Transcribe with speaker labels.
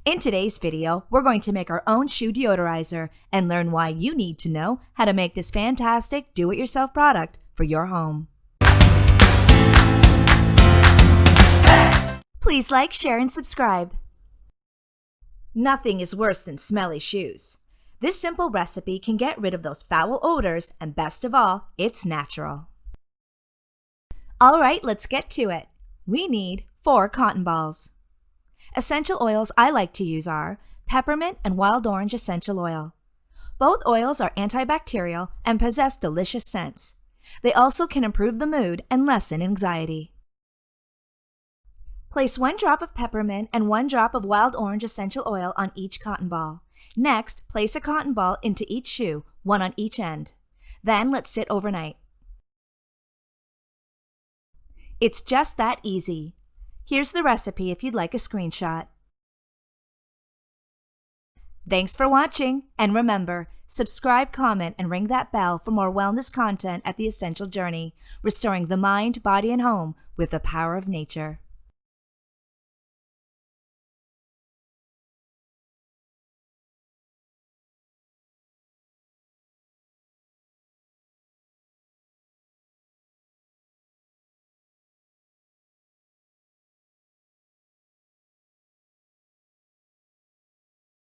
Speaker 1: In today's video, we're going to make our own shoe deodorizer and learn why you need to know how to make this fantastic do-it-yourself product for your home. Please like, share, and subscribe. Nothing is worse than smelly shoes. This simple recipe can get rid of those foul odors, and best of all, it's natural. Alright, let's get to it. We need 4 cotton balls. Essential oils I like to use are peppermint and wild orange essential oil. Both oils are antibacterial and possess delicious scents. They also can improve the mood and lessen anxiety. Place 1 drop of peppermint and 1 drop of wild orange essential oil on each cotton ball. Next, place a cotton ball into each shoe, 1 on each end. Then let sit overnight. It's just that easy. Here's the recipe if you'd like a screenshot. Thanks for watching, and remember, subscribe, comment, and ring that bell for more wellness content at The Essential Journey, restoring the mind, body, and home with the power of nature.